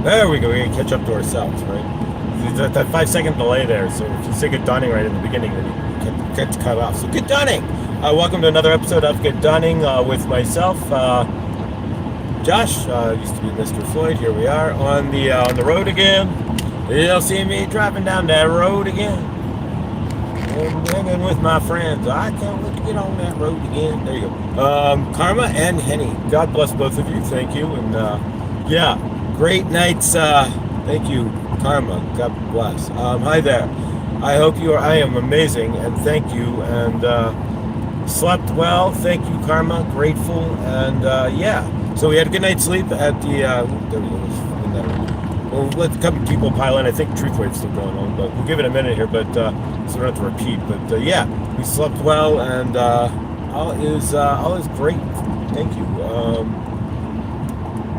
There we go. We can catch up to ourselves, right? There's that 5 second delay there. So if you say good dawning right in the beginning, then you get cut off. So good dawning. Welcome to another episode of Good Dawning with myself, Josh. Used to be Mr. Floyd. Here we are on the road again. You'll see me driving down that road again. And hanging with my friends. I can't wait to get on that road again. There you go. Karma and Henny. God bless both of you. Thank you. And yeah, great nights. Thank you, Karma. God bless. Hi there. I hope you are. I am amazing, and thank you. And slept well. Thank you, Karma. Grateful. And yeah. So we had a good night's sleep at the. There we go. Well, let a couple people pile in. I think Truth Wave's still going on, but we'll give it a minute here. But so we don't have to repeat. But yeah, we slept well, and all is great. Thank you.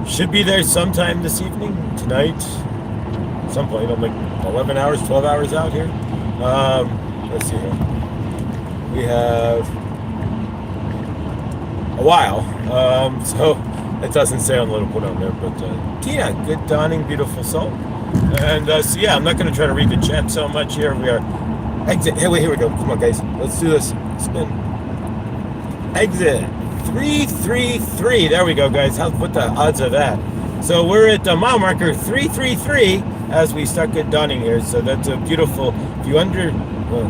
Should be there sometime this evening, tonight, some point. I'm like 11 hours, 12 hours out here. Let's see here. We have a while. So. It doesn't say on the little put on there, but Tina, good dawning, beautiful soul. And so yeah, I'm not going to try to read the chat so much here. We are exit. Hey, wait, here we go. Come on, guys, let's do this. Spin. Exit 333. There we go, guys. What the odds of that? So we're at mile marker 333 as we start good dawning here. So that's a beautiful. If you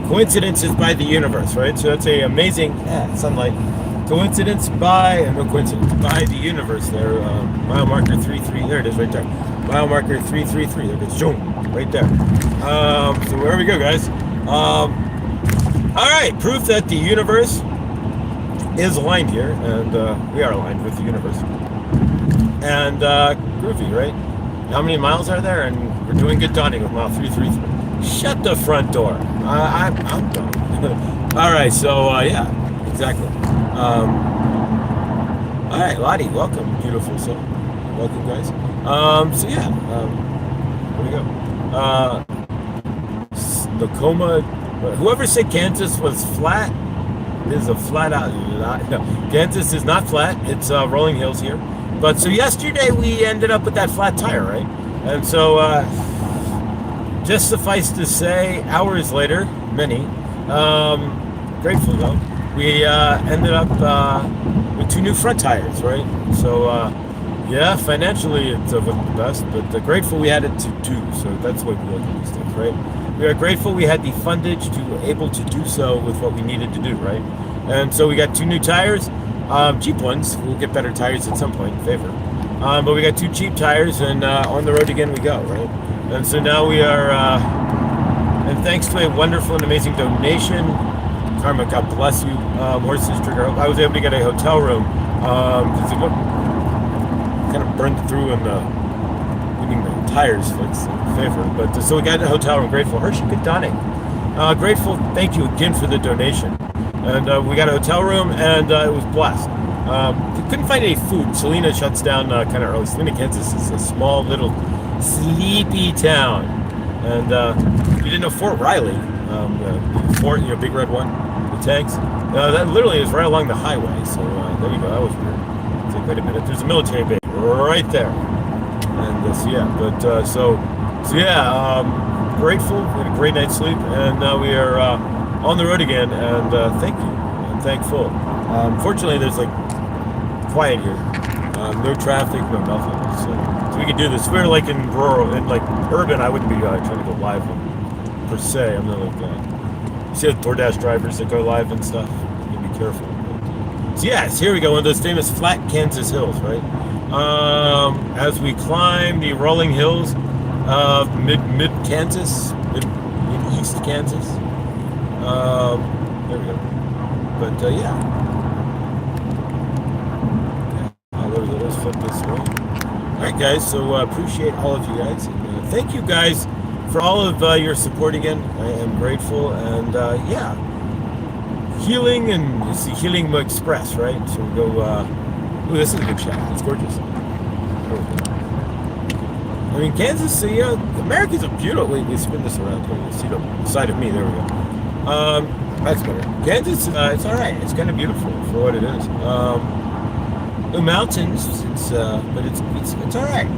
coincidences by the universe, right? So that's a amazing sunlight. Coincidence by the universe there. Mile marker 33. There it is, right there. Mile marker 333. There it is. Zoom, right there. So where we go, guys. All right, proof that the universe is aligned here, and we are aligned with the universe. And groovy, right? How many miles are there? And we're doing good dawning with mile 333. Shut the front door. I'm done. All right, so yeah, exactly. All right, Lottie, welcome, beautiful soul. Welcome, guys. So yeah, here we go. Tacoma, whoever said Kansas was flat is a flat out. No, Kansas is not flat. It's rolling hills here. But so yesterday we ended up with that flat tire, right? And so just suffice to say, hours later, many, grateful though. We ended up with 2 new front tires, right? So, yeah, financially it wasn't the best, but grateful we had it to do. So that's what we look at these things, right? We are grateful we had the fundage to able to do so with what we needed to do, right? And so we got 2 new tires, cheap ones. We'll get better tires at some point in favor. But we got 2 cheap tires, and on the road again we go, right? And so now we are, and thanks to a wonderful and amazing donation, Karma, God bless you, Horses Trigger. I was able to get a hotel room because it kind of burned through in getting the tires fixed in favor. But so we got a hotel room. Grateful. Hershey, good dawning. Grateful. Thank you again for the donation. And we got a hotel room, and it was blessed. Couldn't find any food. Salina shuts down kind of early. Salina, Kansas is a small little sleepy town, and you didn't know Fort Riley, the fort, big red one. Tanks. That literally is right along the highway. So there you go. That was weird. It's like, wait a minute. There's a military base right there. And so yeah, but so yeah. Grateful. We had a great night's sleep, and now we are on the road again. And thank you. I'm thankful. Fortunately, there's like quiet here. No traffic, no nothing. So we can do this. We're like in rural, in like urban. I wouldn't be trying to go live per se. I'm not like. See the DoorDash drivers that go live and stuff. You gotta be careful. So yes, here we go. One of those famous flat Kansas hills, right? As we climb the rolling hills of mid Kansas, mid east Kansas. There we go. But yeah. Let's flip this way. All right, guys. So appreciate all of you guys. And, thank you guys. For all of your support again, I am grateful, and yeah, healing, and it's the Healing Express, right? So we go, ooh, this is a good shot, it's gorgeous. I mean, Kansas, America's a beautiful, we spin this around, so you see the side of me, there we go. That's better. Kansas, it's alright, it's kind of beautiful for what it is. The mountains, but it's alright.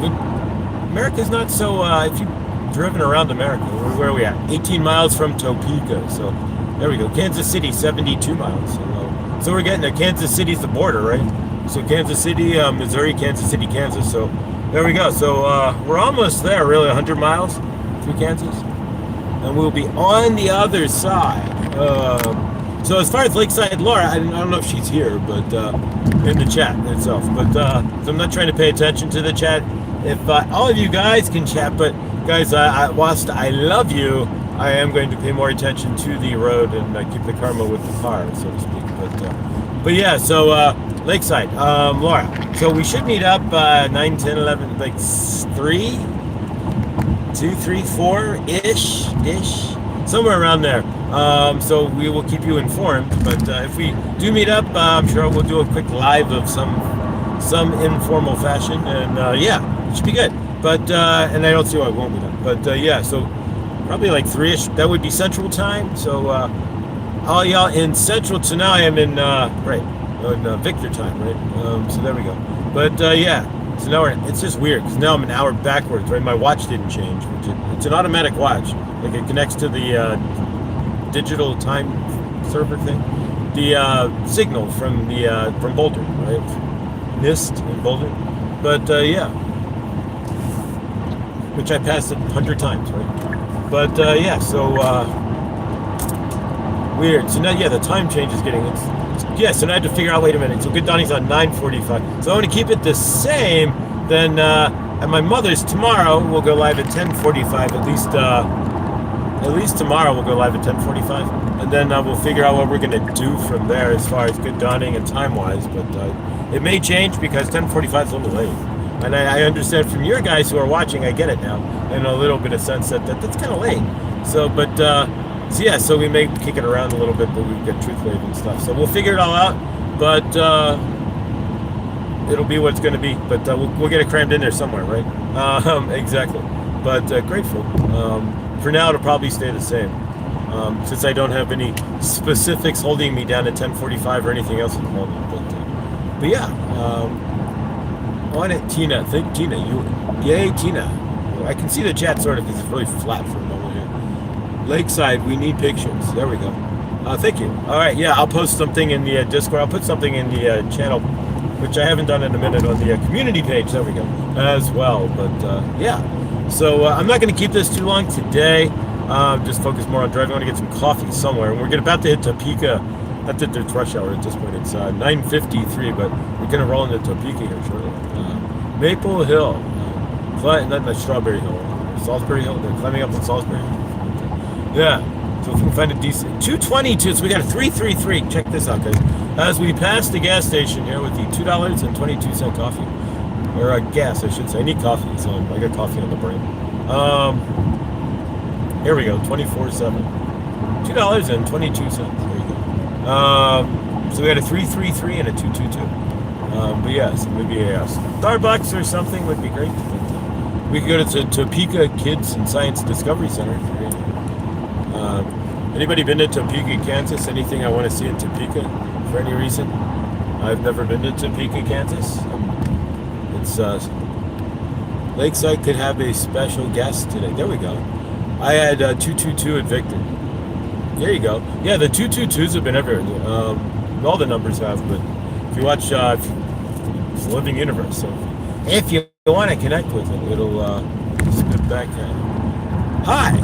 America's not so. If you've driven around America, where are we at? 18 miles from Topeka. So there we go. Kansas City, 72 miles. So we're getting to Kansas City's the border, right? So Kansas City, Missouri, Kansas City, Kansas. So there we go. So we're almost there, really, 100 miles through Kansas. And we'll be on the other side. So as far as Lakeside Laura, I don't know if she's here, but in the chat itself. But so I'm not trying to pay attention to the chat. If all of you guys can chat, but guys, whilst I love you, I am going to pay more attention to the road and keep the karma with the car, so to speak. But yeah, so Lakeside, Laura. So we should meet up 9, 10, 11, like 3, 2, 3, 4-ish, somewhere around there. So we will keep you informed. But if we do meet up, I'm sure we'll do a quick live of some informal fashion, and yeah. Should be good, but and I don't see why it won't be done. But yeah, so probably like 3-ish. That would be Central Time. So all y'all in Central. So now I am in in Victor Time, right? So there we go. But yeah, so now it's just weird because now I'm an hour backwards, right? My watch didn't change. It's an automatic watch. Like it connects to the digital time server thing. The signal from Boulder, right? NIST in Boulder. But yeah. Which I passed 100 times, right? But yeah, so weird. So now, yeah, the time change is getting. Yeah, so now I have to figure out. Wait a minute. So Good Dawning's on 9:45. So I want to keep it the same. Then at my mother's tomorrow, we'll go live at 10:45. At least tomorrow we'll go live at 10:45, and then we'll figure out what we're gonna do from there as far as Good Dawning and time-wise. But it may change because 10:45 is a little late. And I understand from your guys who are watching, I get it now, in a little bit of sense that that's kind of late. So, but, so yeah, so we may kick it around a little bit, but we've got Truth Wave and stuff. So we'll figure it all out, but it'll be what it's going to be. But we'll get it crammed in there somewhere, right? Exactly. But grateful. For now, it'll probably stay the same, since I don't have any specifics holding me down at 10:45 or anything else at the moment. But yeah. On it, Tina. Thank Tina. Yay, Tina. I can see the chat sort of because it's really flat for a moment here. Lakeside, we need pictures. There we go. Thank you. All right, yeah, I'll post something in the Discord. I'll put something in the channel, which I haven't done in a minute, on the community page. There we go, as well. But yeah, so I'm not going to keep this too long today. Just focus more on driving. I want to get some coffee somewhere, and we're about to hit Topeka. Not that it's rush hour at this point. It's 9:53, but we're going to roll into Topeka here shortly. Maple Hill, not Strawberry Hill, Salisbury Hill. They're climbing up on Salisbury Hill. Yeah, so if we can find a decent 222. So we got a 333. Check this out, guys. As we pass the gas station here with the $2.22 coffee, or gas, I should say. I need coffee, so I got coffee on the brain. Here we go, 24/7, $2.22. There you go. So we got a 333 and a 222. But yeah, so maybe a Starbucks or something would be great. But, we could go to Topeka Kids and Science Discovery Center. Anybody been to Topeka, Kansas? Anything I want to see in Topeka for any reason? I've never been to Topeka, Kansas. It's Lakeside could have a special guest today. There we go. I had 222 at Victor. There you go. Yeah, the 222s have been everywhere. All the numbers have, but if you watch it's a living universe. So if you want to connect with it, it'll spit back. Hi.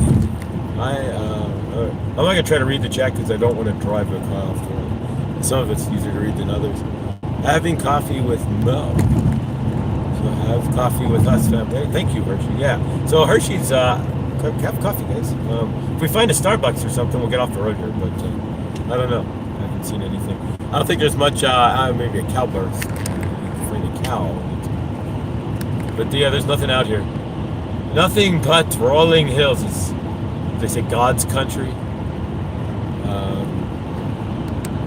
I'm not gonna try to read the chat because I don't want to drive a car off the road. Some of it's easier to read than others. Having coffee with Mo. So have coffee with us, family. Thank you, Hershey. Yeah. So Hershey's have coffee, guys. If we find a Starbucks or something, we'll get off the road here. But I don't know. I haven't seen anything. I don't think there's much. Maybe a cowbird. Find a cow. But yeah, there's nothing out here. Nothing but rolling hills. It's, they say, God's country.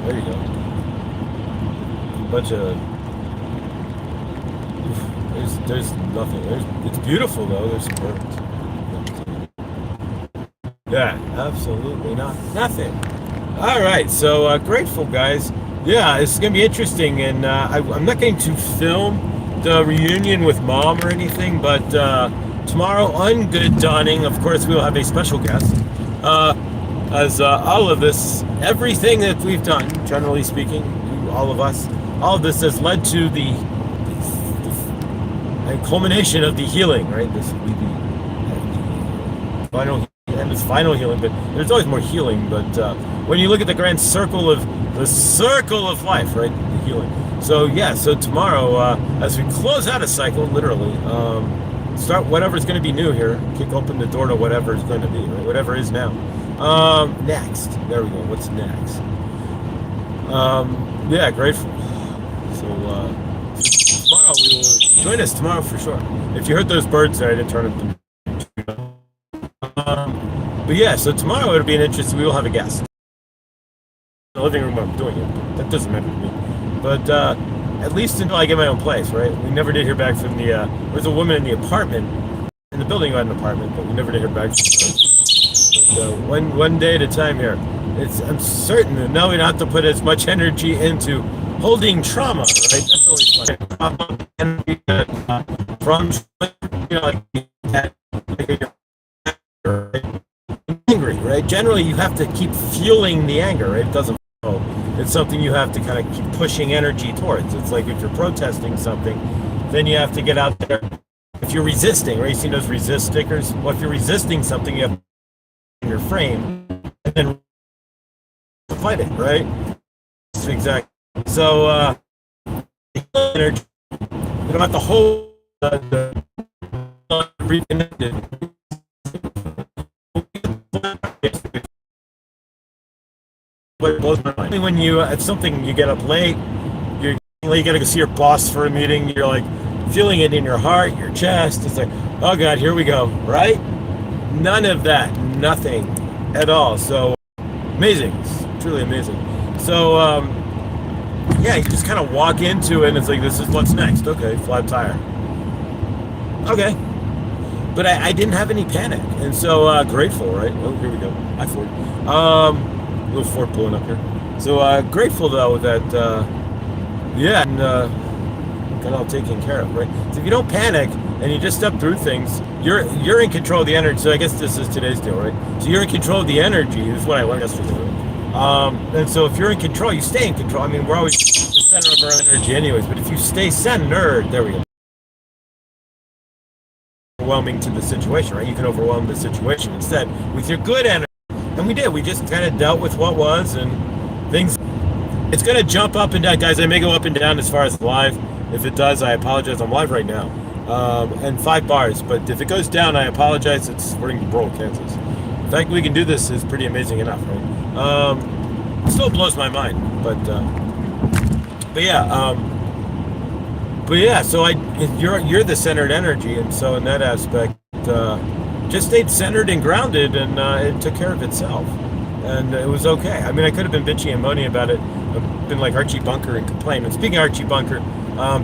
There you go. A bunch of. There's nothing. It's beautiful though. There's some birds. Yeah, absolutely not. Nothing. All right, so grateful, guys. Yeah, it's gonna be interesting, and I'm not going to film reunion with mom or anything, but tomorrow on Good Dawning, of course, we will have a special guest. As all of this, everything that we've done, generally speaking, all of us, all of this has led to the culmination of the healing, right? This will be the final healing, but there's always more healing. But when you look at the grand circle of life, right? The healing. So yeah, so tomorrow, as we close out a cycle, literally, start whatever's going to be new here, kick open the door to whatever is going to be, right? Whatever is now. Next, there we go. What's next? Yeah, grateful. So tomorrow we will join us tomorrow for sure. If you heard those birds there, I didn't turn them. But yeah, so tomorrow it'll be an interesting. We will have a guest in the living room where I'm doing it. But that doesn't matter to me. But at least until I get my own place, right? We never did hear back from the. There was a woman in the apartment, in the building who had an apartment, but we never did hear back from her. But one day at a time here. I'm certain that now we don't have to put as much energy into holding trauma, right? That's always fun. From angry, right? Generally, you have to keep fueling the anger, right? It doesn't flow. It's something you have to kind of keep pushing energy towards. It's like if you're protesting something, then you have to get out there. If you're resisting, right? You see those resist stickers? Well, if you're resisting something, you have in your frame and then fight it, right? Exactly. So, energy. You don't have to hold reconnected. What blows my mind. When it's something you get up late, you gotta go see your boss for a meeting. You're like feeling it in your heart, your chest. It's like, oh God, here we go, right? None of that, nothing at all. So amazing, it's truly amazing. So yeah, you just kind of walk into it and it's like, this is what's next. Okay, flat tire. Okay. But I didn't have any panic. And so grateful, right? Oh, here we go. Hi, Ford. Little Ford pulling up here. So grateful though that, yeah, and got all taken care of, right? So if you don't panic and you just step through things, you're in control of the energy. So I guess this is today's deal, right? So you're in control of the energy. This is what I learned yesterday. And so if you're in control, you stay in control. I mean, we're always the center of our energy anyways, but if you stay centered, there we go. Overwhelming to the situation, right? You can overwhelm the situation instead with your good energy. And we did. We just kind of dealt with what was and things. It's going to jump up and down. Guys, I may go up and down as far as live. If it does, I apologize. I'm live right now. And 5 bars. But if it goes down, I apologize. It's we're in rural Kansas. The fact we can do this is pretty amazing enough, right? It still blows my mind. But yeah. But yeah, so you're the centered energy, and so in that aspect, just stayed centered and grounded, and it took care of itself, and it was okay. I mean, I could have been bitchy and moany about it. I've been like Archie Bunker and complain. And speaking of Archie Bunker,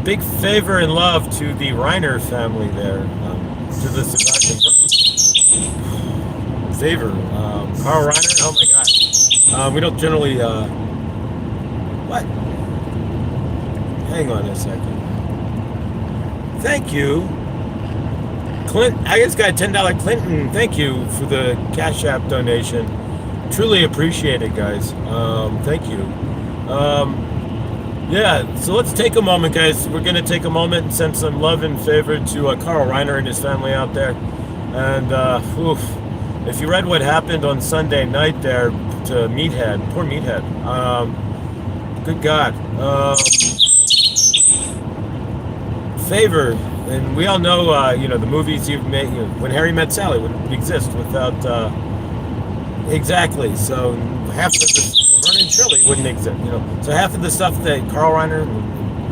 big favor and love to the Reiner family there, to the surviving favor. Carl Reiner, oh my God. We don't generally, what? Hang on a second. Thank you, Clint. I just got a $10 Clinton. Thank you for the Cash App donation. Truly appreciate it, guys. Thank you. Yeah, so let's take a moment, guys. We're going to take a moment and send some love and favor to Carl Reiner and his family out there. And if you read what happened on Sunday night there to Meathead, poor Meathead. Good God. Favor, and we all know, the movies you've made, When Harry Met Sally wouldn't exist without, exactly, so half of the, Vernon Shirley wouldn't exist, so half of the stuff that Carl Reiner,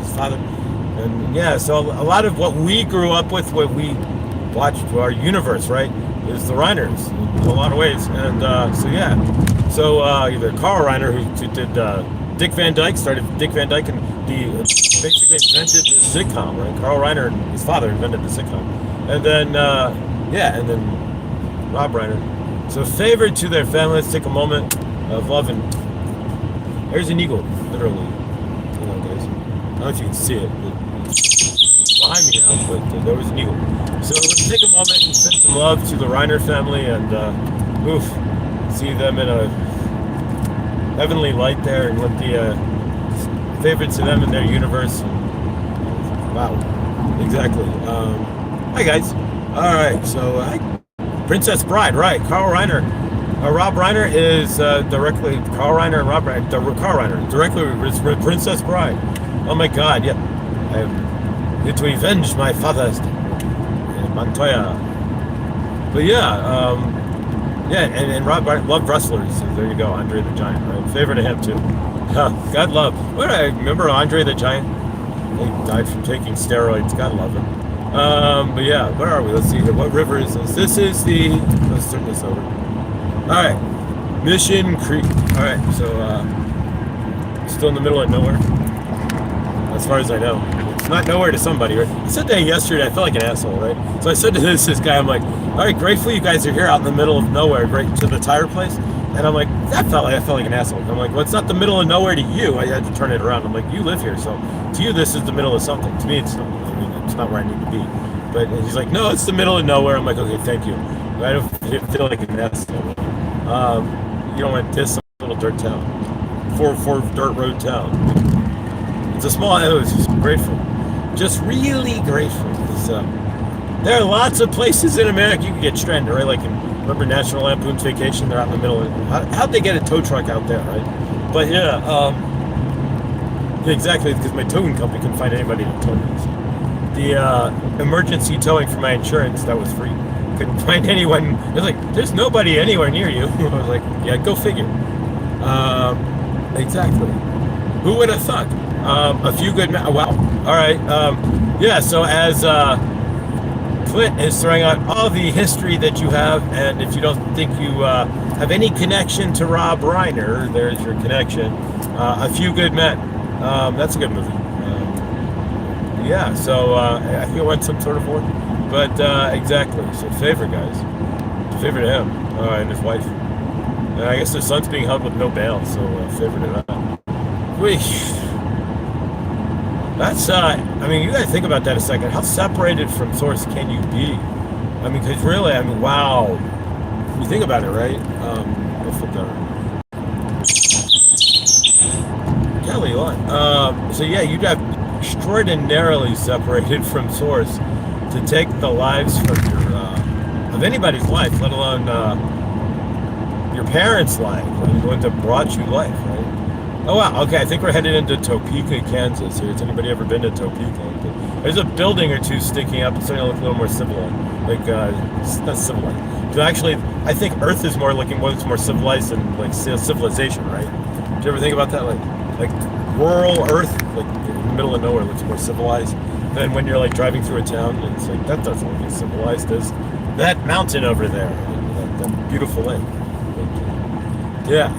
his father, and yeah, so a lot of what we grew up with, what we watched, our universe, right, is the Reiners, in a lot of ways, and so yeah, so either Carl Reiner, who did, Dick Van Dyke, started Dick Van Dyke, and basically invented the sitcom, right? Carl Reiner and his father invented the sitcom. And then, and then Rob Reiner. So favor to their family. Let's take a moment of love and... There's an eagle, literally. Guys. I don't know if you can see it, but it's behind me now, but there was an eagle. So let's take a moment and send some love to the Reiner family and see them in a heavenly light there and let the favorites to them in their universe. Wow, exactly. Hi guys. All right, so Princess Bride, right? Carl Reiner. Rob Reiner is directly Carl Reiner and Rob Reiner. Carl Reiner directly with Princess Bride. Oh my God! Yep, I am here to avenge my father's Montoya. But yeah, and Rob Reiner loved wrestlers. So there you go, Andre the Giant, right? Favorite of him too. God love. What I remember, Andre the Giant. He died from taking steroids. God love him. But yeah, where are we? Let's see here. What river is this? This is the. Let's turn this over. All right, Mission Creek. All right, so still in the middle of nowhere, as far as I know. It's not nowhere to somebody, right? I said that yesterday. I felt like an asshole, right? So I said to this guy, I'm like, all right, grateful you guys are here out in the middle of nowhere, right to the tire place. And I'm like, I felt like an asshole. I'm like, well, it's not the middle of nowhere to you. I had to turn it around. I'm like, you live here, so to you this is the middle of something. To me, it's not. I mean, it's not where I need to be. But he's like, no, it's the middle of nowhere. I'm like, okay, thank you. I don't feel like an asshole. You don't want to diss a little dirt town, four dirt road town. It's a small. I was just grateful, just really grateful. There are lots of places in America you can get stranded, right? Like remember National Lampoon's Vacation? They're out in the middle of it. How'd they get a tow truck out there, right? But yeah, exactly, because my towing company couldn't find anybody to tow me. So the emergency towing for my insurance, that was free. Couldn't find anyone. It was like, there's nobody anywhere near you. I was like, yeah, go figure. Exactly. Who would have thought? A few good wow. All right. Yeah, so as Clint is throwing out all the history that you have, and if you don't think you have any connection to Rob Reiner, there's your connection. A Few Good Men. That's a good movie. Yeah, so I think it went some sort of order. But exactly, so favorite guys. Favorite of him and his wife. And I guess their son's being held with no bail, so favorite of that. Wait. That's, I mean, you gotta think about that a second. How separated from source can you be? I mean, because really, I mean, wow. You think about it, right? I'll flip that around. Kelly, what? So yeah, you'd have extraordinarily separated from source to take the lives from your of anybody's life, let alone your parents' life, the ones that brought you life, right? Oh wow, okay, I think we're headed into Topeka, Kansas here. Has anybody ever been to Topeka? There's a building or two sticking up. It's starting to look a little more civilized. Like, it's not civilized. So actually, I think Earth is more looking more civilized than like civilization, right? Did you ever think about that? Like rural Earth, like in the middle of nowhere, looks more civilized. Then when you're like driving through a town, it's like that doesn't look as civilized as that mountain over there, that beautiful lake. Yeah.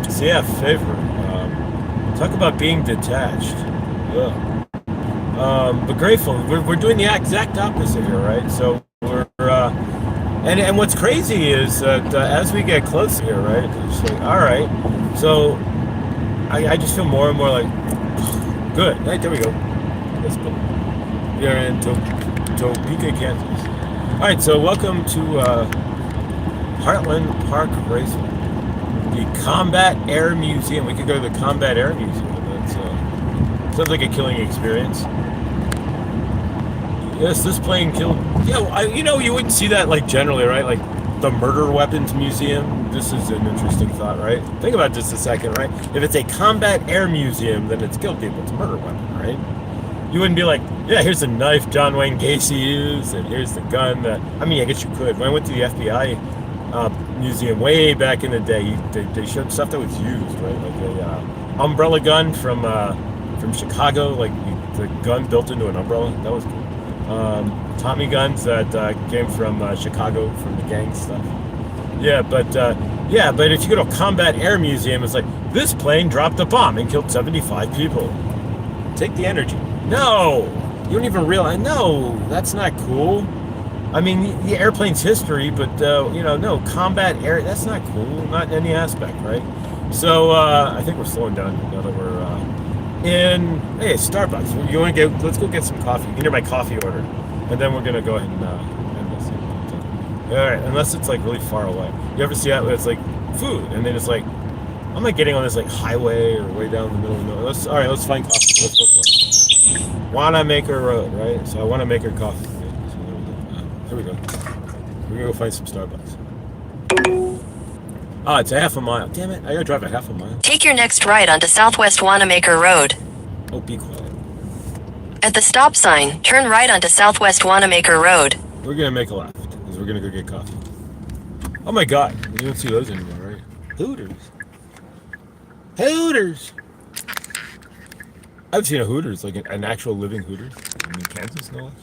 So yeah, favorite. Talk about being detached. Yeah. But grateful. We're doing the exact opposite here, right? So we're and what's crazy is that as we get closer here, right? It's like, all right. So I just feel more and more like good. Right, there we go. That's good. We're in Topeka, Kansas. All right. So welcome to Heartland Park Racing. The Combat Air Museum. We could go to the Combat Air Museum. That sounds like a killing experience. Yes, this plane killed. Yeah, you wouldn't see that like generally, right? Like the Murder Weapons Museum. This is an interesting thought, right? Think about this a second, right? If it's a Combat Air Museum, then it's killed people. It's a murder weapon, right? You wouldn't be like, yeah, here's the knife John Wayne Gacy used, and here's the gun that. I mean, I guess you could. When I went to the FBI museum way back in the day, they showed stuff that was used, right? Like a umbrella gun from Chicago, like the gun built into an umbrella. That was cool. Tommy guns that came from Chicago from the gang stuff. Yeah, but if you go to a Combat Air Museum, it's like this plane dropped a bomb and killed 75 people. Take the energy. No, you don't even realize. No, that's not cool. I mean, the airplane's history, but, no, combat air, that's not cool, not in any aspect, right? So, I think we're slowing down now that we're in Starbucks. You want to get? Let's go get some coffee. You can hear my coffee order, and then we're gonna go ahead and end this. All right, unless it's like really far away. You ever see that? It's like food, and then it's like, I'm like getting on this like highway or way down the middle of nowhere. Let's find coffee. Let's go for it. Wanamaker Road, right? So I want to make her coffee. Right? So there we go. We're gonna go find some Starbucks. Oh, it's a half a mile. Damn it! I gotta drive a half a mile. Take your next right onto Southwest Wanamaker Road. Oh, be quiet. At the stop sign, turn right onto Southwest Wanamaker Road. We're gonna make a left because we're gonna go get coffee. Oh my God! You don't see those anymore, right? Hooters. Hooters. I've seen a Hooters, like an actual living Hooters in Kansas, no less.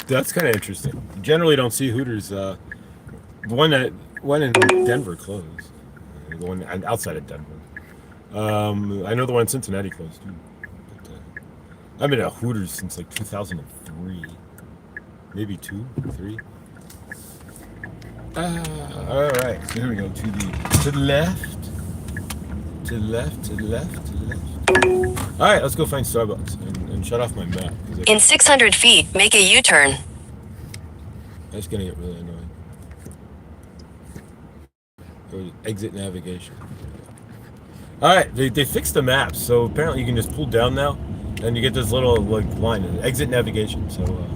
That's kind of interesting. You generally don't see Hooters. The one in Denver closed. The one outside of Denver. I know the one in Cincinnati closed too. But, I've been at Hooters since like 2003, maybe 2, 3. All right. So here we go to the left. To the left. All right, let's go find Starbucks and shut off my map. In 600 feet, make a U-turn. That's gonna get really annoying. Go to exit navigation. All right, they fixed the maps, so apparently you can just pull down now, and you get this little like line, exit navigation. So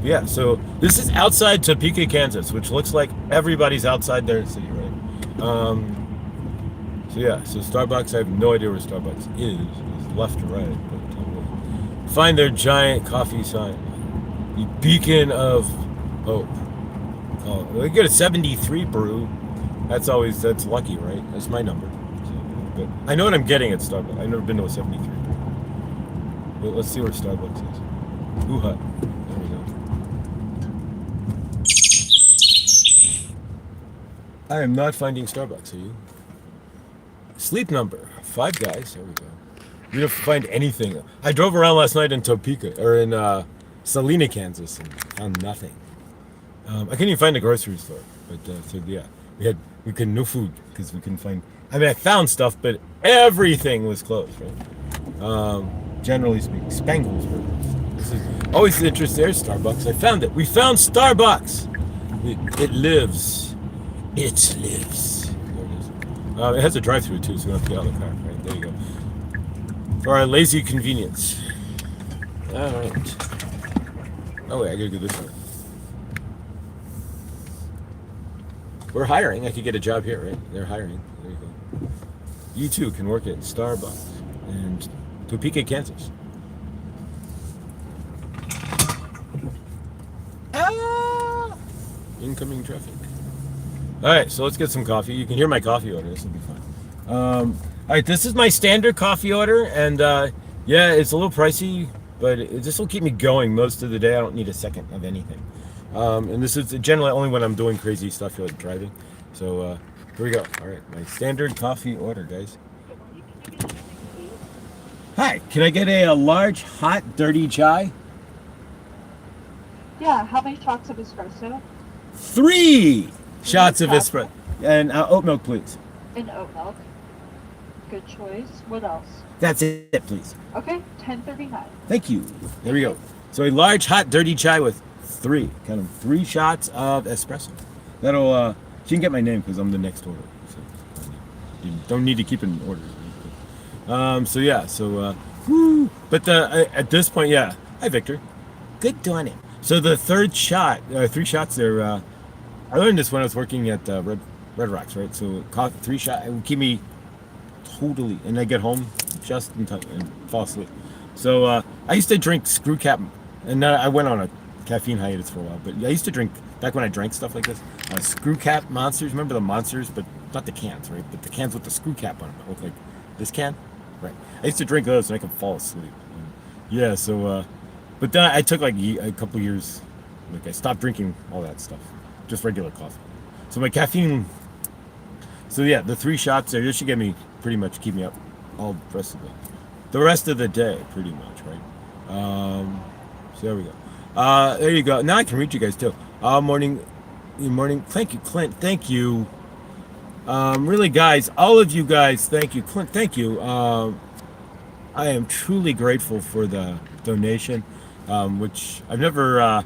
yeah, so this is outside Topeka, Kansas, which looks like everybody's outside their city, right? So yeah, so Starbucks, I have no idea where Starbucks is. It's left or right, but find their giant coffee sign. The beacon of hope. Oh, we get a 73 brew. That's lucky, right? That's my number. So, but I know what I'm getting at Starbucks. I've never been to a 73 brew. But let's see where Starbucks is. Ooh, hut. There we go. I am not finding Starbucks, are you? Sleep number 5 guys. There we go. We don't find anything. I drove around last night in Topeka or in Salina, Kansas, and found nothing. I couldn't even find a grocery store. But so yeah, we couldn't no food because we couldn't find. I mean, I found stuff, but everything was closed. Right? Generally speaking, Spangles Burgers. This is always interesting. There's Starbucks. I found it. We found Starbucks. It lives. It lives. It has a drive-through too, so we don't have to get out of the car. Right, there you go. For our lazy convenience. All right. Oh wait, I gotta go this way. We're hiring. I could get a job here, right? They're hiring. There you go. You too can work at Starbucks and Topeka, Kansas. Incoming traffic. All right, so let's get some coffee. You can hear my coffee order. This will be fun. All right, this is my standard coffee order, and yeah, it's a little pricey, but this will keep me going most of the day. I don't need a second of anything. And this is generally only when I'm doing crazy stuff like driving. So here we go. All right, my standard coffee order, guys. Hi, can I get a large, hot, dirty chai? Yeah, how many shots of espresso? 3 shots of espresso. And oat milk, please. And oat milk. Good choice. What else? That's it, please. Okay, 1039. Thank you. There we go. So a large, hot, dirty chai with 3 shots of espresso. That'll, she can get my name because I'm the next order. So you don't need to keep an order. So yeah, woo. But at this point, yeah. Hi, Victor. Good doing it. So the third shot, 3 shots there, I learned this when I was working at Red Rocks, right? So 3 shots, it would keep me totally, and I get home just in time and fall asleep. So I used to drink screw cap, and I went on a caffeine hiatus for a while, but I used to drink, back when I drank stuff like this, screw cap monsters. Remember the monsters, but not the cans, right? But the cans with the screw cap on them that look like this can, right? I used to drink those and I could fall asleep. Yeah, so, but then I took like a couple years, like I stopped drinking all that stuff, just regular coffee. So my caffeine, so yeah, the 3 shots there, this should get me, pretty much keep me up all the rest of the day, pretty much, right? So there we go. There you go. Now I can reach you guys too. Morning. Thank you, Clint. Thank you. Really, guys, all of you guys, thank you, Clint. Thank you. I am truly grateful for the donation, which I've never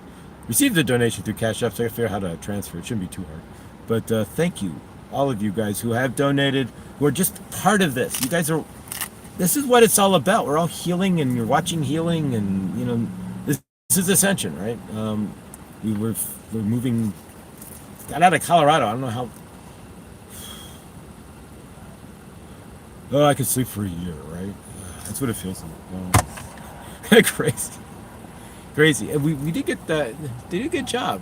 received a donation through Cash App, so I gotta figure out how to transfer. It shouldn't be too hard. But thank you, all of you guys who have donated, who are just part of this. You guys are. This is what it's all about. We're all healing, and you're watching healing, and you know, this is Ascension, right? We're moving. Got out of Colorado. I don't know how. Oh, I could sleep for a year, right? That's what it feels like. Crazy, crazy. And we did get that. They did a good job.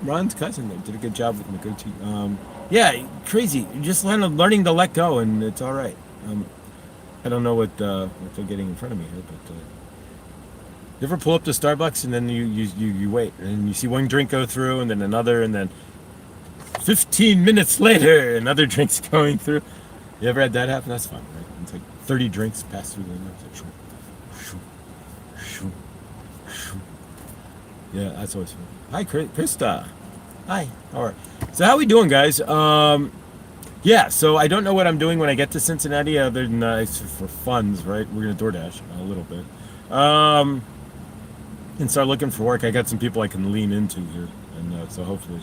Ron's cousin there did a good job with Makoti. Yeah, crazy. You're just learning to let go, and it's all right. I don't know what they're getting in front of me here, but you ever pull up to Starbucks and then you wait, and you see one drink go through, and then another, and then 15 minutes later, another drink's going through. You ever had that happen? That's fun, right? It's like 30 drinks pass through the window. It's like, shoo, shoo, shoo, shoo. Yeah, that's always fun. Hi, Krista. Hi. All right. So how we doing, guys? Yeah. So I don't know what I'm doing when I get to Cincinnati, other than for funds, right? We're gonna DoorDash a little bit, and start looking for work. I got some people I can lean into here, and so hopefully,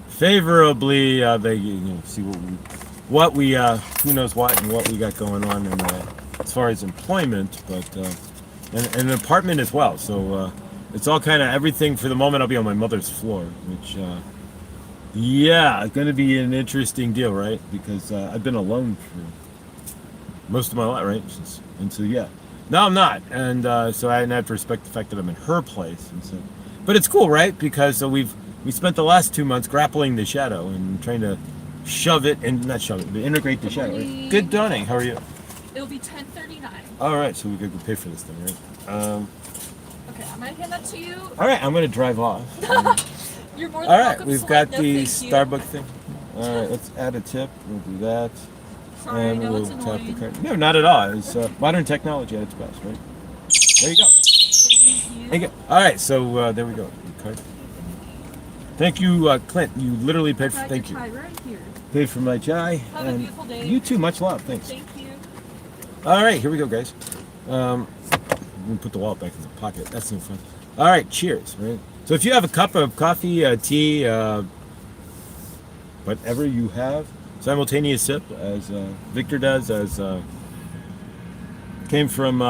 favorably, they see what we who knows what and what we got going on, and as far as employment, but and an apartment as well. So. It's all kind of everything. For the moment, I'll be on my mother's floor, which, yeah, it's going to be an interesting deal, right? Because I've been alone for most of my life, right? And so, yeah. No, I'm not. And so I have to respect the fact that I'm in her place. And so, but it's cool, right? Because we spent the last 2 months grappling the shadow and trying to shove it, and not shove it, but integrate the shadow. Right? Good dawning. How are you? It'll be 10:39. All right, so we could go pay for this thing, right? Okay, I'm gonna hand that to you. All right, I'm gonna drive off. You're more than All right, welcome. we've to got let- no, the thank you. Starbucks thing. All right, let's add a tip. We'll do that. Sorry, I And know we'll it's tap the annoying. card. No, not at all. It's modern technology at its best, right? There you go. Thank you. All right, so there we go. The card. Thank you, Clint. You literally paid for. Try Thank your you. chai right here. Paid for my chai. Have a and beautiful day. You too. Much love. Thanks. Thank you. All right, here we go, guys. I'm gonna put the wallet back in the pocket. That's no fun. All right, cheers. Right. So if you have a cup of coffee, tea, whatever you have, simultaneous sip, as Victor does, as came from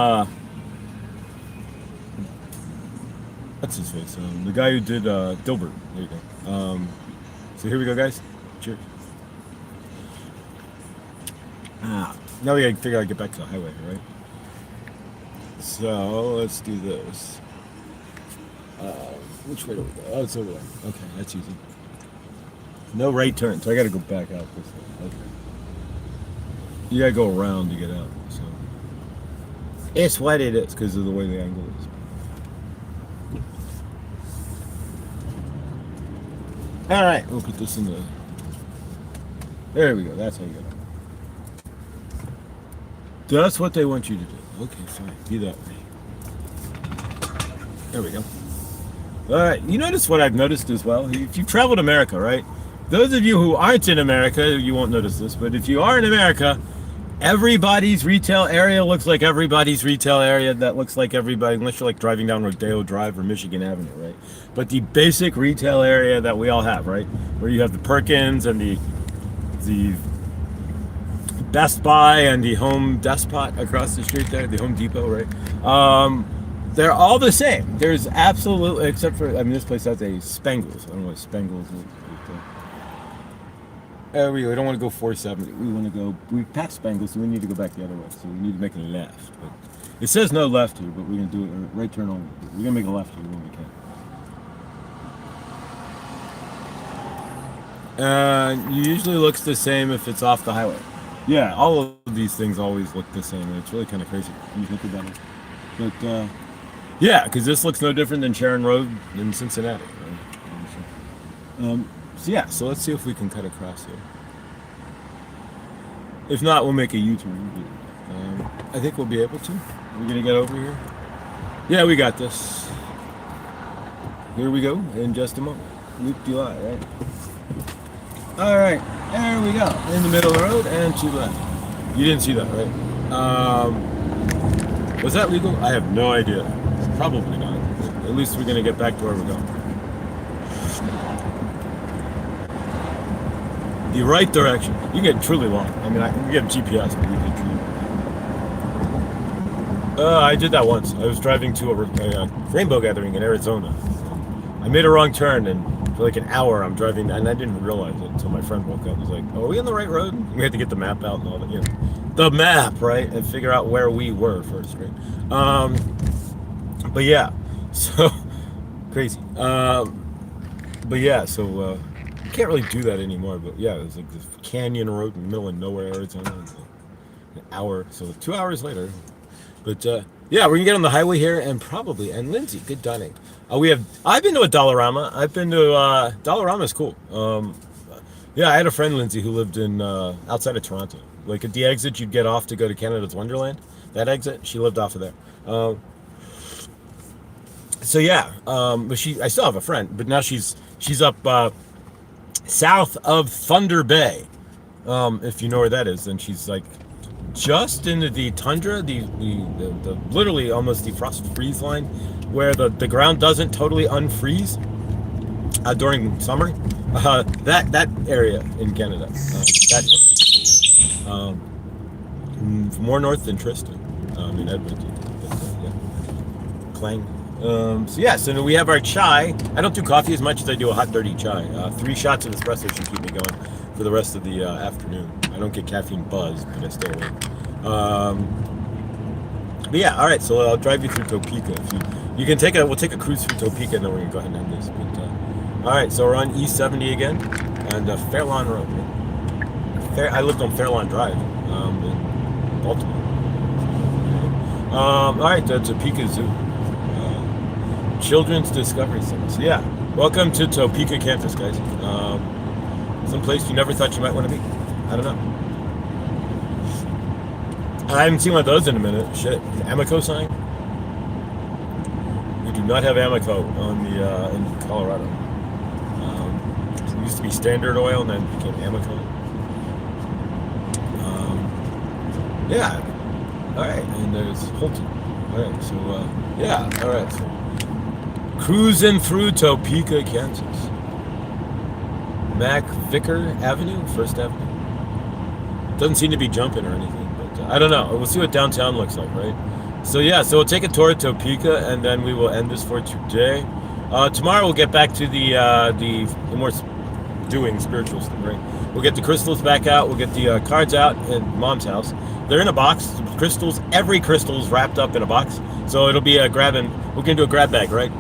what's his face? The guy who did Dilbert. There you go. So here we go, guys. Cheers. Now we gotta figure out how to get back to the highway, right? So let's do this. Which way do we go? Oh, it's over there. Okay, that's easy. No right turn, so I gotta go back out this way. Okay. You gotta go around to get out. So it's what it is because of the way the angle is. All right, we'll put this in the. There we go. That's how you get out. That's what they want you to do. Okay, fine. Be that way. There we go. All right. You notice what I've noticed as well? If you've traveled America, right? Those of you who aren't in America, you won't notice this, but if you are in America, everybody's retail area looks like everybody's retail area. That looks like everybody, unless you're like driving down Rodeo Drive or Michigan Avenue, right? But the basic retail area that we all have, right? Where you have the Perkins and the Best Buy and the Home Depot across the street there, the Home Depot, right? They're all the same. There's absolutely, except for, I mean, this place has a Spangles. I don't know what Spangles is. We don't want to go 470. We want to go, we passed Spangles, so we need to go back the other way. So we need to make a left. But it says no left here, but we're going to do it, right turn only. We're going to make a left here when we can. It usually looks the same if it's off the highway. Yeah, all of these things always look the same, and it's really kind of crazy when you think about it. But, yeah, because this looks no different than Sharon Road in Cincinnati. Right? So yeah, so let's see if we can cut across here. If not, we'll make a U-turn. I think we'll be able to. We're gonna get over here. Yeah, we got this. Here we go in just a moment. Loop-de-lie, right? All right, there we go. In the middle of the road and to the left. You didn't see that, right? Was that legal? I have no idea. Probably not. At least we're gonna get back to where we're going. The right direction. You get truly long. I mean, we get GPS, but we get truly. I did that once. I was driving to a rainbow gathering in Arizona. I made a wrong turn, and for like an hour I'm driving, and I didn't realize it until my friend woke up and was like, "Oh, are we on the right road?" We had to get the map out and all that, the map, right, and figure out where we were first, right? But yeah, so crazy. But yeah, so you can't really do that anymore. But yeah, there's like this canyon road in the middle of nowhere, Arizona. An hour, so 2 hours later. But yeah, we're gonna get on the highway here, and Lindsay, good dining. I've been to a Dollarama. I've been to Dollarama is cool. Yeah, I had a friend, Lindsay, who lived in outside of Toronto. Like at the exit you'd get off to go to Canada's Wonderland. That exit, she lived off of there. So yeah, but I still have a friend, but now she's up south of Thunder Bay. If you know where that is, then she's like just into the tundra, the literally almost the frost freeze line, where the ground doesn't totally unfreeze during summer. That area in Canada, more north than Tristan, in Edmonton. But, yeah. Clang. So yeah, so we have our chai. I don't do coffee as much as I do a hot dirty chai. 3 shots of espresso should keep me going for the rest of the afternoon. I don't get caffeine buzz, but I stay awake. But yeah, all right. So I'll drive you through Topeka. If you can we'll take a cruise through Topeka, and then we're gonna go ahead and end this. But all right, so we're on East 70 again, and Fairlawn Road. I lived on Fairlawn Drive in Baltimore. All right, Topeka Zoo. Children's Discovery Center. So yeah, welcome to Topeka, Kansas, guys. Some place you never thought you might want to be. I don't know. I haven't seen one of those in a minute. Shit, an Amoco sign. We do not have Amoco on the in Colorado. It used to be Standard Oil, and then it became Amoco. Yeah. All right, and there's Holton. All right, so yeah. All right, so. Cruising through Topeka, Kansas. MacVicar Avenue, First Avenue. Doesn't seem to be jumping or anything, but I don't know. We'll see what downtown looks like, right? So yeah, so we'll take a tour of Topeka, and then we will end this for today. Tomorrow we'll get back to the more doing spiritual stuff, right? We'll get the crystals back out. We'll get the cards out at Mom's house. They're in a box. Crystals. Every crystal is wrapped up in a box. So it'll be a grab, and we're gonna do a grab bag, right?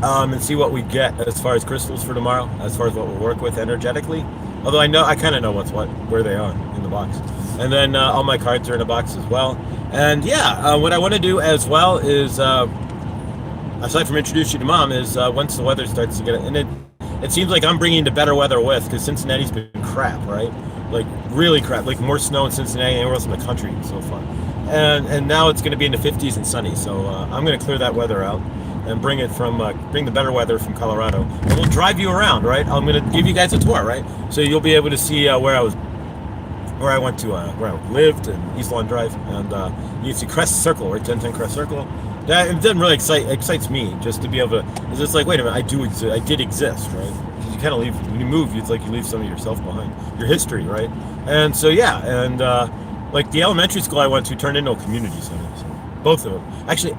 And see what we get as far as crystals for tomorrow, as far as what we'll work with energetically. Although I kind of know where they are in the box. And then all my cards are in a box as well. And yeah, what I want to do as well is, aside from introducing you to Mom, is once the weather starts to get, and it seems like I'm bringing the better weather with, because Cincinnati's been crap, right? Like really crap, like more snow in Cincinnati than anywhere else in the country so far. And now it's going to be in the 50s and sunny, so I'm going to clear that weather out and bring the better weather from Colorado, and we'll drive you around, right? I'm gonna give you guys a tour, right? So you'll be able to see where I went to, where I lived in East Lawn Drive, and you can see Crest Circle, right? 1010 Crest Circle. That it doesn't really excites me just to be able to. It's just like, wait a minute, I did exist, right? Because you kind of leave when you move. It's like you leave some of yourself behind, your history, right? And so yeah, and like the elementary school I went to turned into a community center. So both of them, actually,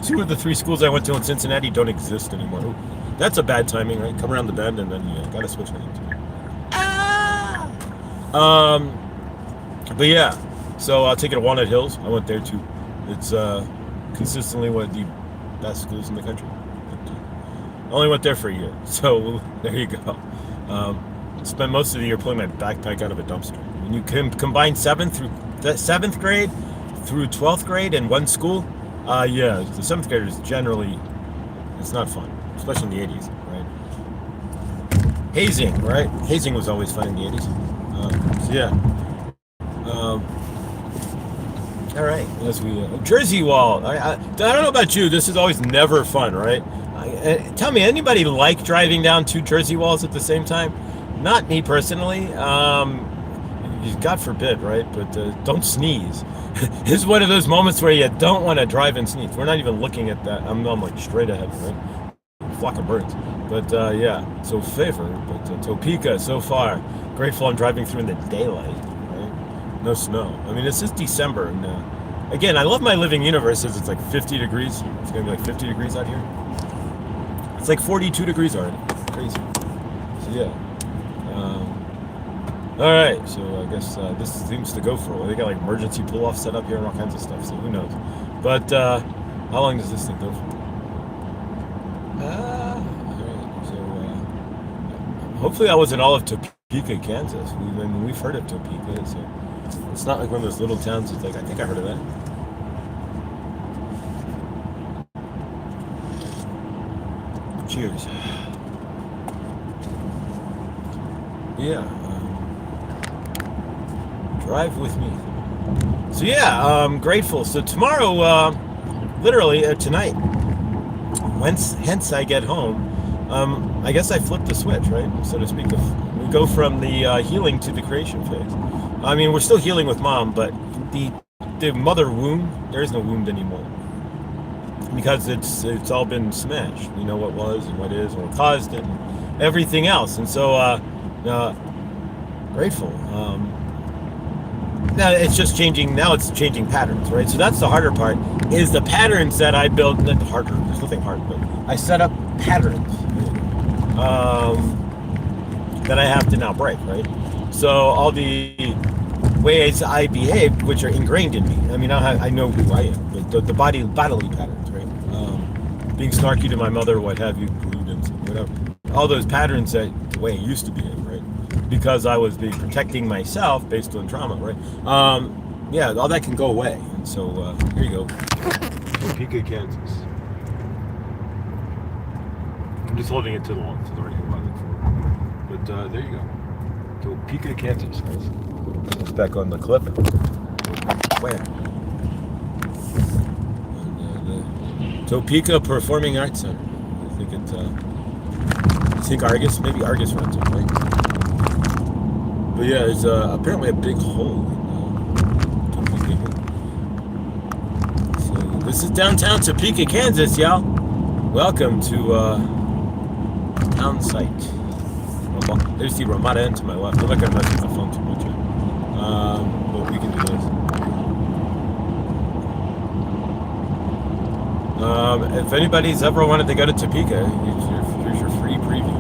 2 of the 3 schools I went to in Cincinnati don't exist anymore. Ooh, that's a bad timing, right? Come around the bend, and then you gotta switch lanes. But yeah, so I'll take it to Walnut Hills. I went there too. It's consistently one of the best schools in the country. But, I only went there for a year, so there you go. Spent most of the year pulling my backpack out of a dumpster. When you can combine 7th grade through 12th grade in one school, yeah, the 7th graders generally, it's not fun, especially in the 80s, right? Hazing, right? Hazing was always fun in the 80s. So yeah. All right, as we Jersey Wall. I don't know about you. This is always never fun, right? Tell me, anybody like driving down 2 Jersey Walls at the same time? Not me personally. God forbid, right? But don't sneeze. This is one of those moments where you don't want to drive and sneeze. We're not even looking at that. I'm like straight ahead, right? Flock of birds. But yeah, so favor. But Topeka so far, grateful I'm driving through in the daylight, right? No snow. I mean, it's just December, and again, I love my living universe. It's like 50 degrees. It's gonna be like 50 degrees out here. It's like 42 degrees already. Crazy. So yeah. All right, so I guess this seems to go for a while. They got like emergency pull-off set up here and all kinds of stuff, so who knows. But how long does this thing go for? All right, so hopefully that wasn't all of Topeka, Kansas. We've heard of Topeka, so it's not like one of those little towns. It's like, I think I heard of that. Cheers. Yeah. Drive with me. So yeah, I'm grateful. So tomorrow, literally tonight, hence I get home, I guess I flip the switch, right, so to speak. We go from the healing to the creation phase. I mean, we're still healing with mom, but the mother wound, there is no wound anymore, because it's all been smashed. We know what was and what is and what caused it and everything else. And so grateful. Now it's just changing. Now it's changing patterns, right? So that's the harder part. Is the patterns that I built. Not harder. There's nothing hard, but I set up patterns that I have to now break, right? So all the ways I behave, which are ingrained in me. I mean, I know who I am. The bodily patterns, right? Being snarky to my mother, what have you, prudence, whatever. All those patterns that the way I used to behave, right? Because I was protecting myself based on trauma, right? Yeah, all that can go away. And so here you go, Topeka, Kansas. I'm just holding it to the wall, so the right hand. But there you go, Topeka, Kansas. It's back on the clip. Where? Topeka Performing Arts Center. I think Argus, maybe Argus runs it, right? But yeah, there's apparently a big hole in Topeka. So this is downtown Topeka, Kansas, y'all. Welcome to town site. There's the Ramada Inn to my left. I'm not gonna mess with the phone too much. But we can do this. If anybody's ever wanted to go to Topeka, here's your free preview.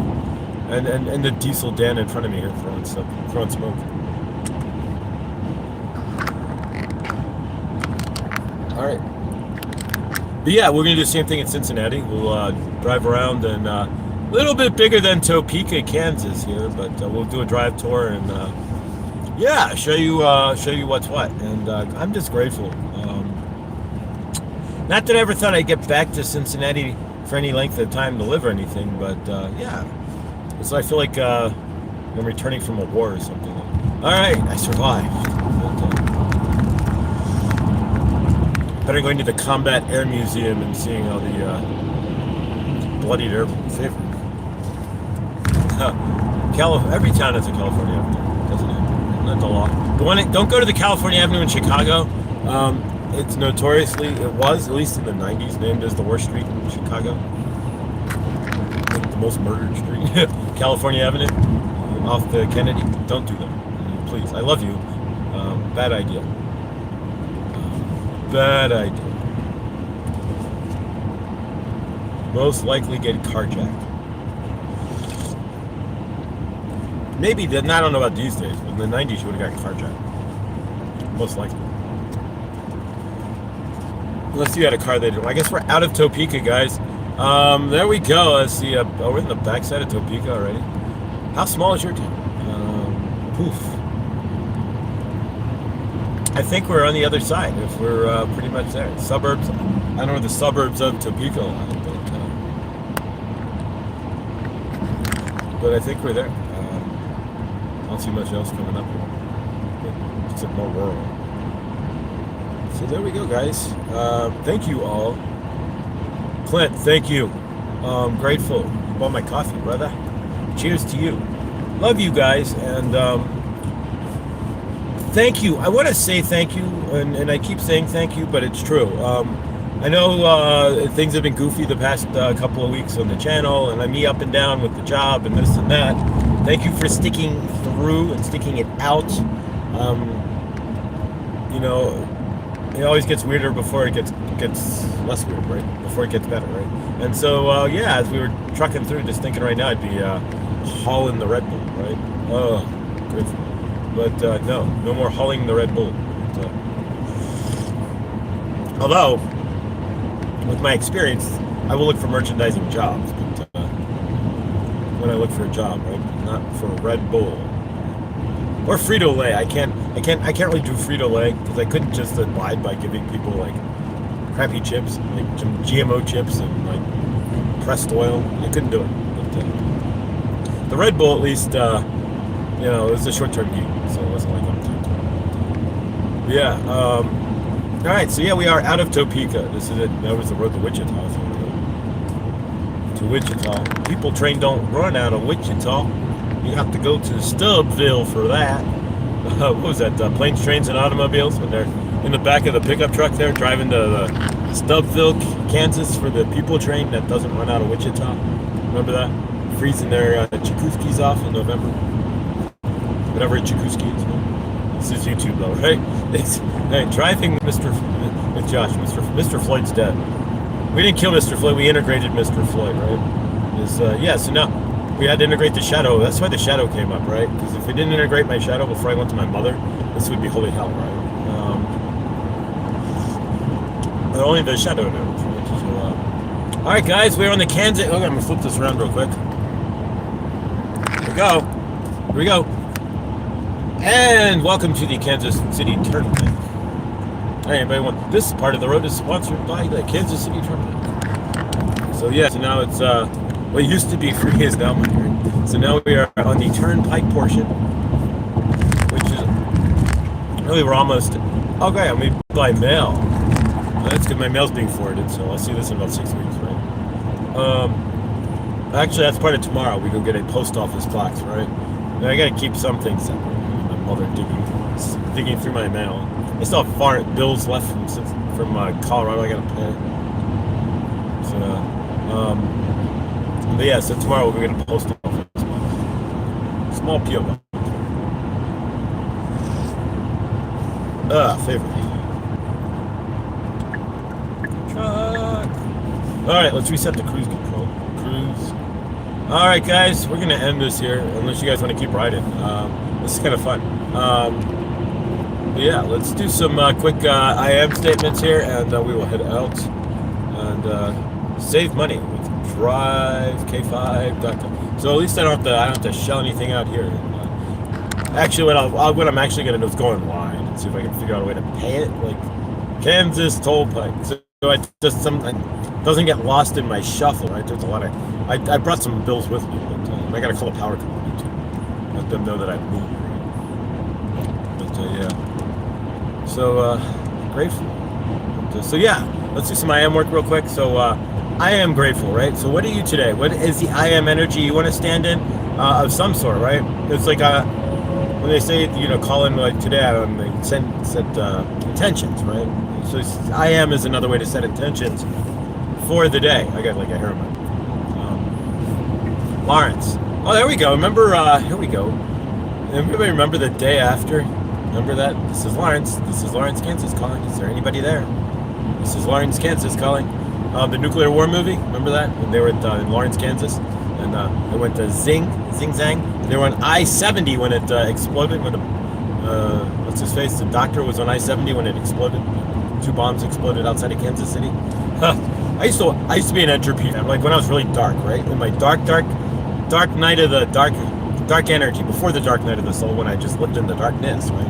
And the Diesel Dan in front of me here throwing smoke. All right. But yeah, we're gonna do the same thing in Cincinnati. We'll drive around, and a little bit bigger than Topeka, Kansas here, but we'll do a drive tour and yeah, show you what's what. And I'm just grateful. Not that I ever thought I'd get back to Cincinnati for any length of time to live or anything, but yeah. So I feel like I'm returning from a war or something. All right, I survived. Better going to the Combat Air Museum and seeing all the bloodied airplanes. Every town has a California Avenue, doesn't it? Not the law. Don't go to the California Avenue in Chicago. It's notoriously, it was, at least in the 90s, named as the worst street in Chicago. The most murdered street. California Avenue, off the Kennedy. Don't do that, please. I love you. Bad idea. Bad idea. Most likely get carjacked. Maybe then. I don't know about these days, but in the 90s you would have got carjacked. Most likely. Unless you had a car that. I guess we're out of Topeka, guys. There we go. Let's see. We're in the backside of Topeka already. How small is your town? Poof. I think we're on the other side. If we're pretty much there. Suburbs. I don't know where the suburbs of Topeka are, but I think we're there. I don't see much else coming up here, except more rural. So there we go, guys. Thank you all. Clint, thank you. Grateful. You bought my coffee, brother. Cheers to you. Love you guys, and thank you. I want to say thank you, and I keep saying thank you, but it's true. I know things have been goofy the past couple of weeks on the channel, and I'm me up and down with the job and this and that. Thank you for sticking through and sticking it out. You know, it always gets weirder before it gets less weird, right? Before it gets better, right? And so, yeah, as we were trucking through, just thinking right now, I'd be hauling the Red Bull, right? Oh, good. But no more hauling the Red Bull. But, although, with my experience, I will look for merchandising jobs. But when I look for a job, right, not for Red Bull or Frito-Lay. I can't really do Frito-Lay because I couldn't just abide by giving people like crappy chips, like some GMO chips and like pressed oil. I couldn't do it. But the Red Bull, at least, you know, it was a short-term gig, so it wasn't like long-term. Yeah. All right. So yeah, we are out of Topeka. This is it. That was the road to Wichita. So to Wichita. People train don't run out of Wichita. You have to go to Stubbsville for that. What was that? Planes, Trains, and Automobiles? When they're in the back of the pickup truck there, driving to Stubbsville, Kansas for the people train that doesn't run out of Wichita. Remember that? Freezing their Chikuskis off in November. Whatever a Chikuski is. This is YouTube though, right? It's hey, driving with Josh. Mr. Floyd's dead. We didn't kill Mr. Floyd. We integrated Mr. Floyd, right? Yeah. So now we had to integrate the shadow. That's why the shadow came up, right? Because if we didn't integrate my shadow before I went to my mother, this would be holy hell, right? But only the shadow knows, right? So, all right, guys, we're on the Kansas. Okay, I'm gonna flip this around real quick. Here we go. Here we go. And welcome to the Kansas City Tournament. Hey, anybody want? This part of the road is sponsored by the Kansas City Tournament. So yeah, so now it's what used to be free is now money. So now we are on the turnpike portion, which is really we're almost. Okay, I'm gonna by mail. That's good. My mail's being forwarded, so I'll see this in about 6 weeks, right? Actually, that's part of tomorrow. We go get a post office box, right? And I gotta keep some things separate. My mother digging through my mail. I still have foreign bills left from Colorado. I gotta pay. So. But yeah, so tomorrow we're going to post office box. Small PO box. Favorite. Truck. Alright, let's reset the cruise control. Cruise. Alright, guys, we're going to end this here, unless you guys want to keep riding. This is kind of fun. Yeah, let's do some quick I am statements here, and we will head out and save money. DriveK5.com. So at least I don't have to shell anything out here. Actually, what I'm actually gonna do is go online and see if I can figure out a way to pay it, like Kansas toll pike. So I just something doesn't get lost in my shuffle. Right? There's a lot of. I brought some bills with me, but I gotta call a power company to let them know that I moved. But yeah. So grateful. But, so yeah, let's do some I am work real quick. So. I am grateful, right? So what are you today? What is the I am energy you want to stand in of some sort, right? It's like when they say, you know, call in like today, they set intentions, right? So I am is another way to set intentions for the day. I got like a hair in my Lawrence. Oh, there we go. Remember, here we go. Everybody remember the day after? Remember that? This is Lawrence. This is Lawrence, Kansas calling. Is there anybody there? This is Lawrence, Kansas calling. The nuclear war movie, remember that? When they were in Lawrence, Kansas, and they went to Zing Zang. And they were on I-70 when it exploded. When what's his face? The doctor was on I-70 when it exploded. 2 bombs exploded outside of Kansas City. I used to be an entropy fan, like when I was really dark, right? In my dark night of the dark energy, before the dark night of the soul, when I just lived in the darkness, right?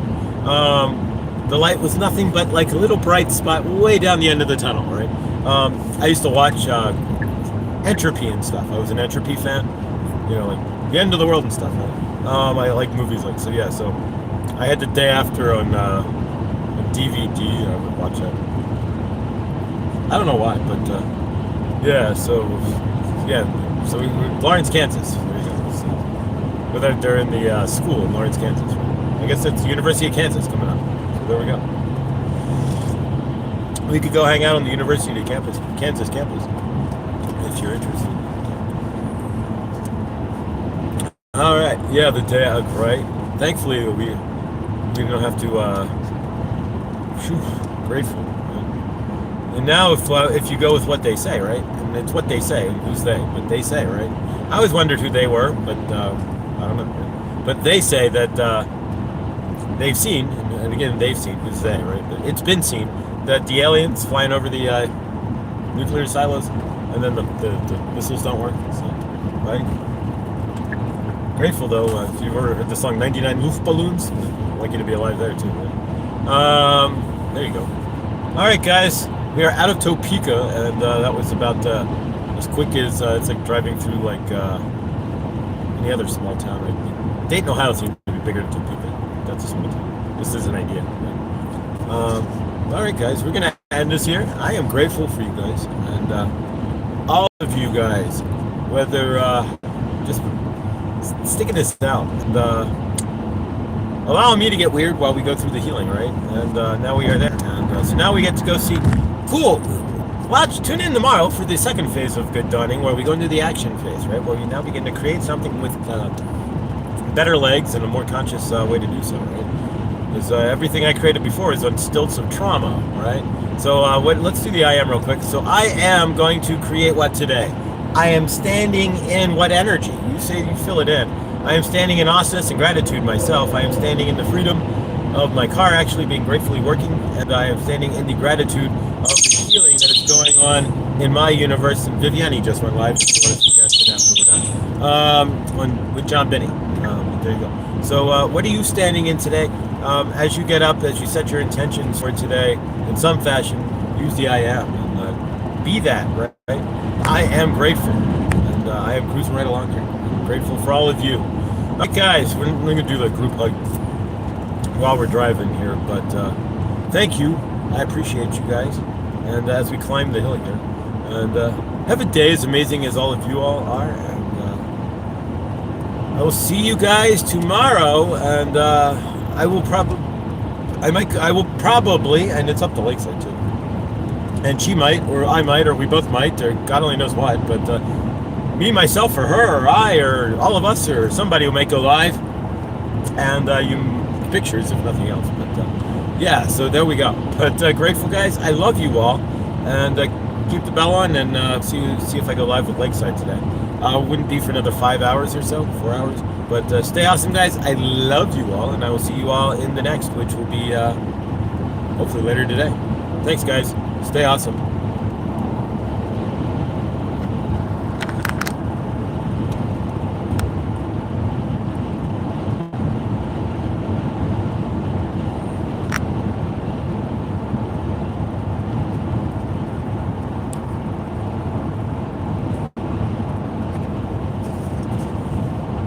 The light was nothing but like a little bright spot way down the end of the tunnel, right? I used to watch Entropy and stuff. I was an Entropy fan, you know, like the end of the world and stuff. Right? I like movies like so. Yeah, so I had the day after on DVD. I would watch that. I don't know why, but yeah. So so we were Lawrence, Kansas. There you go. So, they're in the school in Lawrence, Kansas. Right? I I guess it's the University of Kansas coming up. So there we go. We could go hang out on the University of Kansas campus, if you're interested. All right, yeah, the day out, right? Thankfully, we don't have to. Grateful. And now, if you go with what they say, right? And it's what they say, and who's they? But they say, right? I always wondered who they were, but I don't know. But they say that they've seen, and again, they've seen, who's they, right? But it's been seen that the aliens flying over the nuclear silos, and then the missiles don't work, so, right? Grateful though, if you've ever heard the song 99 Luftballons, I'd like you to be alive there too, right? There you go. Alright guys, we are out of Topeka, and that was about as quick as, it's like driving through like any other small town, right? Dayton, Ohio seems to be bigger than Topeka. That's a small town. This is an idea, right? Alright guys, we're gonna end this here. I am grateful for you guys, and all of you guys, whether just sticking this out and allowing me to get weird while we go through the healing, right? And now we are there, and so now we get to go see. Cool. Tune in tomorrow for the second phase of Good Dawning, where we go into the action phase, right? Where we now begin to create something with better legs and a more conscious way to do so, right? Because everything I created before is on stilts of trauma, right? So let's do the I am real quick. So I am going to create what today? I am standing in what energy? You say you fill it in. I am standing in awesomeness and gratitude myself. I am standing in the freedom of my car actually being gratefully working, and I am standing in the gratitude of the healing that is going on in my universe. And Viviani just went live, if you want to suggest it after we're done, with John Binney. There you go. So what are you standing in today? As you get up, as you set your intentions for today, in some fashion, use the I am, and be that, right? I am grateful, and I am cruising right along here. I'm grateful for all of you. All right, guys, we're going to do the group hug while we're driving here, but thank you. I appreciate you guys, and as we climb the hill here, and have a day as amazing as all of you all are, and I will see you guys tomorrow, and I will probably, and it's up to Lakeside too. And she might, or I might, or we both might, or God only knows what, but me, myself, or her, or I, or all of us, or somebody will make go live, and you pictures, if nothing else. But yeah, so there we go. But grateful guys, I love you all, and keep the bell on, and see if I go live with Lakeside today. Wouldn't be for another 5 hours or so, 4 hours. But stay awesome, guys. I love you all, and I will see you all in the next, which will be hopefully later today. Thanks, guys. Stay awesome.